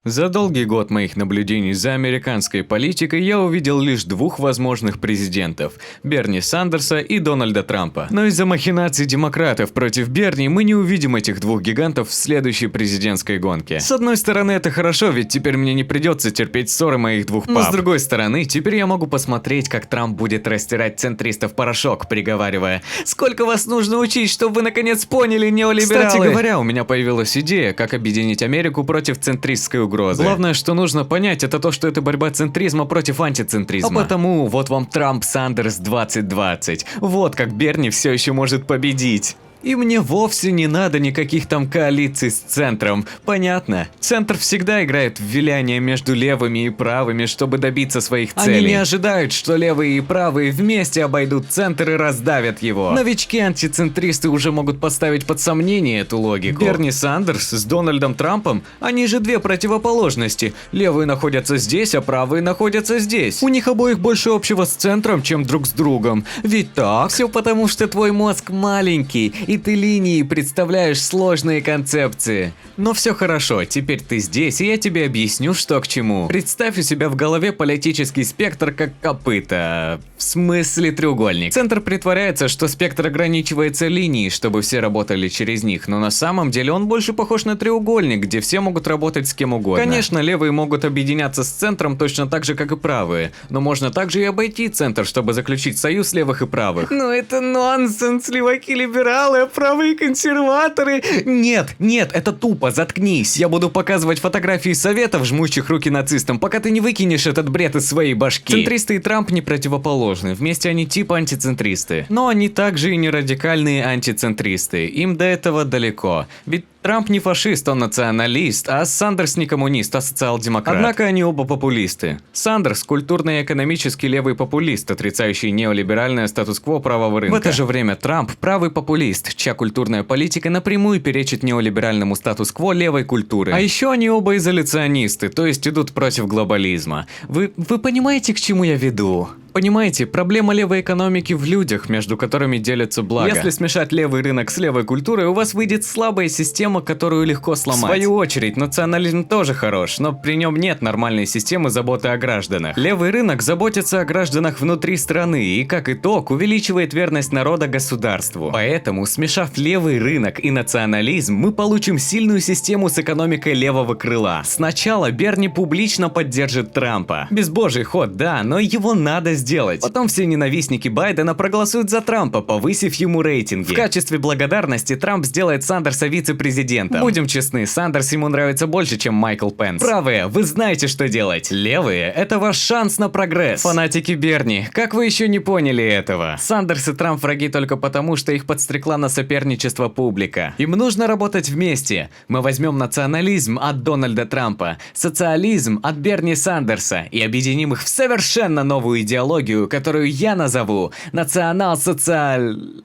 За долгий год моих наблюдений за американской политикой я увидел лишь двух возможных президентов – Берни Сандерса и Дональда Трампа. Но из-за махинаций демократов против Берни мы не увидим этих двух гигантов в следующей президентской гонке. С одной стороны, это хорошо, ведь теперь мне не придется терпеть ссоры моих двух пап. Но с другой стороны, теперь я могу посмотреть, как Трамп будет растирать центристов порошок, приговаривая: «Сколько вас нужно учить, чтобы вы наконец поняли, неолибералы?» Кстати говоря, у меня появилась идея, как объединить Америку против центристской угрозы. Главное, что нужно понять, это то, что это борьба центризма против антицентризма. А потому вот вам Трамп-Сандерс 2020. Вот как Берни все еще может победить. И мне вовсе не надо никаких там коалиций с центром, понятно? Центр всегда играет в виляние между левыми и правыми, чтобы добиться своих целей. Они не ожидают, что левые и правые вместе обойдут центр и раздавят его. Новички-антицентристы уже могут поставить под сомнение эту логику. Берни Сандерс с Дональдом Трампом, они же две противоположности. Левые находятся здесь, а правые находятся здесь. У них обоих больше общего с центром, чем друг с другом. Ведь так? Все потому, что твой мозг маленький, и ты линии представляешь сложные концепции. Но все хорошо, теперь ты здесь, и я тебе объясню, что к чему. Представь у себя в голове политический спектр как копыта. В смысле треугольник. Центр притворяется, что спектр ограничивается линией, чтобы все работали через них, но на самом деле он больше похож на треугольник, где все могут работать с кем угодно. Конечно, левые могут объединяться с центром точно так же, как и правые, но можно также и обойти центр, чтобы заключить союз левых и правых. Но это нонсенс, леваки-либералы, правые консерваторы. Нет, это тупо, заткнись. Я буду показывать фотографии советов, жмущих руки нацистам, пока ты не выкинешь этот бред из своей башки. Центристы и Трамп не противоположны, вместе они типа антицентристы. Но они также и не радикальные антицентристы, им до этого далеко. Ведь Трамп не фашист, он националист, а Сандерс не коммунист, а социал-демократ. Однако они оба популисты. Сандерс – культурно и экономически левый популист, отрицающий неолиберальное статус-кво правого рынка. В это же время Трамп – правый популист, чья культурная политика напрямую перечит неолиберальному статус-кво левой культуры. А еще они оба изоляционисты, то есть идут против глобализма. Вы понимаете, к чему я веду? Понимаете, проблема левой экономики в людях, между которыми делятся блага. Если смешать левый рынок с левой культурой, у вас выйдет слабая система, которую легко сломать. В свою очередь, национализм тоже хорош, но при нем нет нормальной системы заботы о гражданах. Левый рынок заботится о гражданах внутри страны и, как итог, увеличивает верность народа государству. Поэтому, смешав левый рынок и национализм, мы получим сильную систему с экономикой левого крыла. Сначала Берни публично поддержит Трампа. Безбожий ход, да, но его надо сделать. Потом все ненавистники Байдена проголосуют за Трампа, повысив ему рейтинги. В качестве благодарности Трамп сделает Сандерса вице-президентом. Будем честны, Сандерс ему нравится больше, чем Майкл Пенс. Правые, вы знаете, что делать. Левые – это ваш шанс на прогресс. Фанатики Берни, как вы еще не поняли этого? Сандерс и Трамп враги только потому, что их подстрекла на соперничество публика. Им нужно работать вместе. Мы возьмем национализм от Дональда Трампа, социализм от Берни Сандерса и объединим их в совершенно новую идеологию, которую я назову национал-социаль...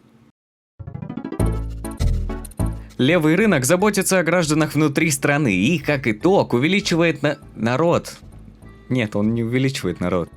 Левый рынок заботится о гражданах внутри страны и, как итог, увеличивает народ. Нет, он не увеличивает народ.